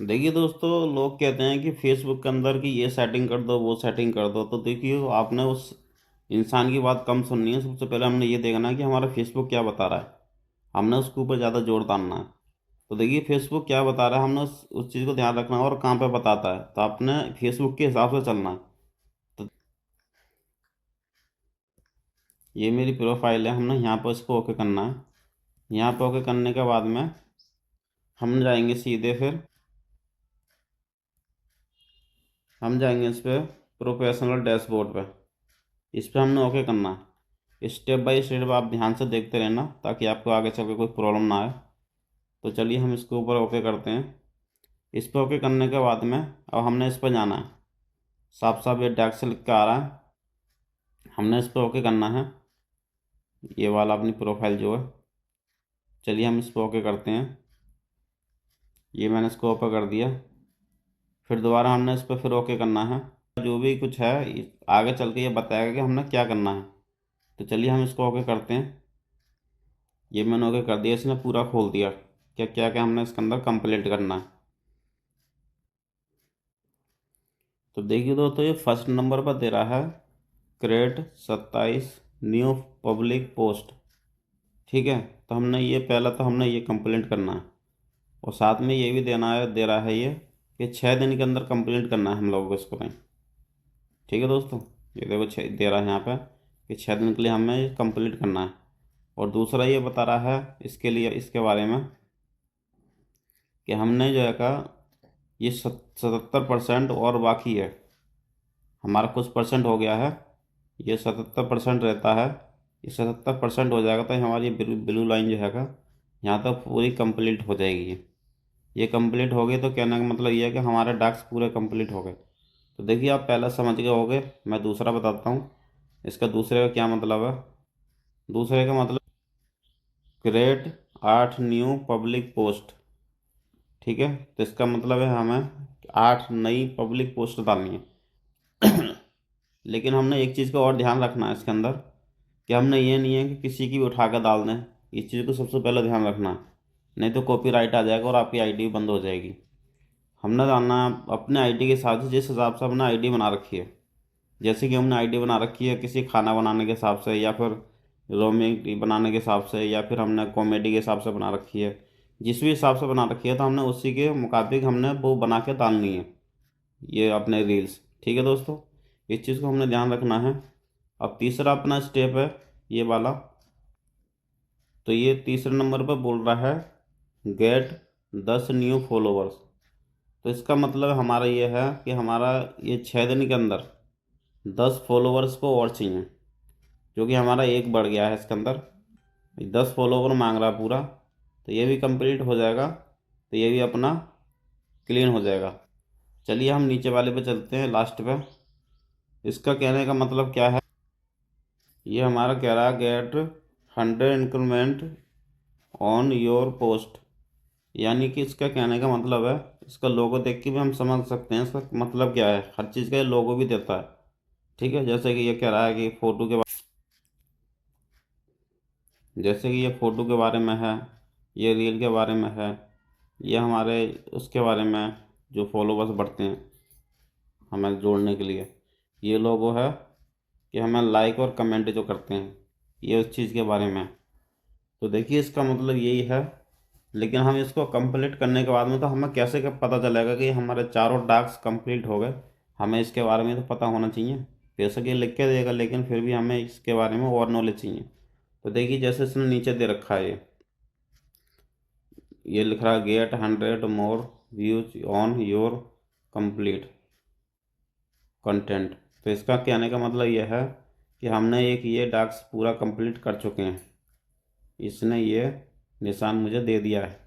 देखिए दोस्तों, लोग कहते हैं कि फेसबुक के अंदर की ये सेटिंग कर दो, वो सेटिंग कर दो। तो देखिए, आपने उस इंसान की बात कम सुननी है। सबसे पहले हमने ये देखना है कि हमारा फेसबुक क्या बता रहा है। हमने उसके ऊपर ज़्यादा जोर डालना है। तो देखिए, फेसबुक क्या बता रहा है, हमने उस चीज़ को ध्यान रखना है, और कहाँ पे बताता है। तो आपने फेसबुक के हिसाब से चलना है। तो ये मेरी प्रोफाइल है, हमने यहाँ पर इसको ओके करना है। यहाँ पर ओके करने के बाद में हम जाएंगे सीधे, फिर हम जाएंगे इस पर प्रोफेशनल डैशबोर्ड पे। इस पर हमने ओके करना है। स्टेप बाय स्टेप आप ध्यान से देखते रहना, ताकि आपको आगे चल के कोई प्रॉब्लम ना आए। तो चलिए हम इसके ऊपर ओके करते हैं। इस पर ओके करने के बाद में अब हमने इस पर जाना है। साफ साफ ये डैक से लिख के आ रहा है, हमने इस पर ओके करना है। ये वाला अपनी प्रोफाइल जो है, चलिए हम इस पर ओके करते हैं। ये मैंने इसको ओके कर दिया। फिर दोबारा हमने इस पर फिर ओके करना है। जो भी कुछ है आगे चल के ये बताएगा कि हमने क्या करना है। तो चलिए हम इसको ओके करते हैं। ये मैंने ओके कर दिया, इसने पूरा खोल दिया क्या क्या क्या हमने इसके अंदर कंप्लीट करना है। तो देखिए दोस्तों, ये फर्स्ट नंबर पर दे रहा है क्रिएट 27 न्यू पब्लिक पोस्ट। ठीक है, तो हमने ये पहला तो हमने ये कंप्लीट करना है। और साथ में ये भी देना है, दे रहा है ये कि 6 दिन के अंदर कंप्लीट करना है हम लोगों को इसको कहीं। ठीक है दोस्तों, ये देखो छः दे रहा है यहाँ पे कि 6 दिन के लिए हमें ये कंप्लीट करना है। और दूसरा ये बता रहा है इसके लिए, इसके बारे में कि हमने जो है कहा ये 77% और बाकी है। हमारा कुछ परसेंट हो गया है, ये 77% रहता है। ये 77% हो जाएगा तो हमारी ब्लू ब्लू लाइन जो है का यहाँ तक पूरी कंप्लीट हो जाएगी। ये कंप्लीट हो गई तो कहने का मतलब ये है कि हमारे टास्क पूरे कंप्लीट हो गए। तो देखिए, आप पहला समझ गए होंगे। मैं दूसरा बताता हूँ, इसका दूसरे का क्या मतलब है। दूसरे का मतलब क्रिएट 8 न्यू पब्लिक पोस्ट। ठीक है, तो इसका मतलब है हमें 8 नई पब्लिक पोस्ट डालनी है। लेकिन हमने एक चीज़ का और ध्यान रखना है इसके अंदर, कि हमने ये नहीं है कि किसी की भी उठा कर डाल दें। इस चीज़ को सबसे पहले ध्यान रखना है, नहीं तो कॉपीराइट आ जाएगा और आपकी आईडी बंद हो जाएगी। हमने डालना है अपने आईडी के हिसाब से, जिस हिसाब से हमने आईडी बना रखी है। जैसे कि हमने आईडी बना रखी है किसी खाना बनाने के हिसाब से, या फिर रोमिंग बनाने के हिसाब से, या फिर हमने कॉमेडी के हिसाब से बना रखी है। जिस भी हिसाब से बना रखी है तो हमने उसी के मुताबिक हमने वो बना के डालनी है, ये अपने रील्स। ठीक है दोस्तों, इस चीज़ को हमने ध्यान रखना है। अब तीसरा अपना स्टेप है ये वाला। तो ये तीसरे नंबर पर बोल रहा है गेट 10 न्यू फॉलोवर्स। तो इसका मतलब हमारा ये है कि हमारा ये 6 दिन के अंदर 10 फॉलोवर्स को और चाहिए, जो कि हमारा एक बढ़ गया है इसके अंदर। 10 फॉलोवर मांग रहा है पूरा, तो ये भी कंप्लीट हो जाएगा। तो ये भी अपना क्लीन हो जाएगा। चलिए हम नीचे वाले पे चलते हैं, लास्ट पे। इसका कहने का मतलब क्या है, ये हमारा कह रहा है get 100 increment on your post. यानी कि इसका कहने का मतलब है, इसका लोगो देख के भी हम समझ सकते हैं इसका मतलब क्या है। हर चीज़ का ये लोगो भी देता है। ठीक है, जैसे कि ये कह रहा है कि फ़ोटो के जैसे कि ये फ़ोटो के बारे में है, ये रील के बारे में है, ये हमारे उसके बारे में है, जो फॉलोवर्स बढ़ते हैं हमें जोड़ने के लिए। ये लोगो है कि हमें लाइक और कमेंट जो करते हैं, ये उस चीज़ के बारे में है। तो देखिए, इसका मतलब यही है। लेकिन हम इसको कंप्लीट करने के बाद में तो हमें कैसे क्या पता चलेगा कि हमारे चारों टास्क कंप्लीट हो गए। हमें इसके बारे में तो पता होना चाहिए। बेशक ये लिख के देगा, लेकिन फिर भी हमें इसके बारे में और नॉलेज चाहिए। तो देखिए, जैसे इसने नीचे दे रखा है ये लिख रहा है get 100 more views on your complete content. तो इसका कहने का मतलब यह है कि हमने एक ये टास्क पूरा कंप्लीट कर चुके हैं। इसने ये निशान मुझे दे दिया है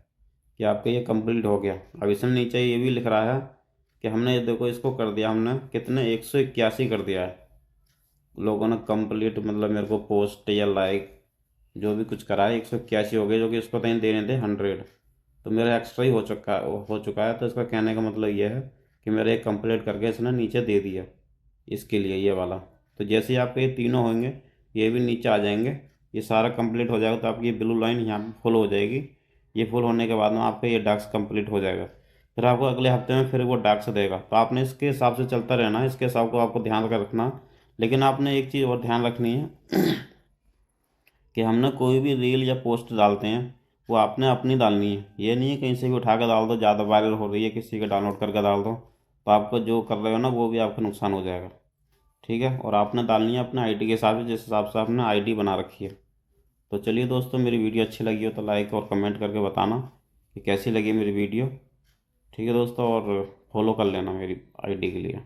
कि आपका ये कंप्लीट हो गया। अब इसने नीचे ये भी लिख रहा है कि हमने ये देखो इसको कर दिया, हमने कितने 181 कर दिया है। लोगों ने कंप्लीट मतलब मेरे को पोस्ट या लाइक जो भी कुछ करा है 181 हो गए, जो कि इसको कहीं देने थे 100। तो मेरा एक्स्ट्रा ही हो चुका है। तो इसका कहने का मतलब ये है कि मेरे एक कंप्लीट करके इसने नीचे दे दिया इसके लिए ये वाला। तो जैसे ही आपके ये तीनों होंगे, ये भी नीचे आ जाएंगे। ये सारा कंप्लीट हो जाएगा तो आपकी ये ब्लू लाइन यहाँ पे फुल हो जाएगी। ये फुल होने के बाद में आपका ये टास्क कंप्लीट हो जाएगा। फिर आपको अगले हफ्ते में फिर वो डाक से देगा। तो आपने इसके हिसाब से चलता रहना है, इसके हिसाब को आपको ध्यान रखना। लेकिन आपने एक चीज़ और ध्यान रखनी है कि हमने कोई भी रील या पोस्ट डालते हैं वो आपने अपनी डालनी है। ये नहीं है कहीं से भी उठा कर डाल दो, ज़्यादा वायरल हो रही है किसी का डाउनलोड करके डाल दो, तो आपको जो कर रहे हो ना वो भी आपका नुकसान हो जाएगा। ठीक है, और आपने डालनी है अपने आईडी के हिसाब से, जिस हिसाब से आपने आईडी बना रखी है। तो चलिए दोस्तों, मेरी वीडियो अच्छी लगी हो तो लाइक और कमेंट करके बताना कि कैसी लगी मेरी वीडियो। ठीक है दोस्तों, और फॉलो कर लेना मेरी आईडी के लिए।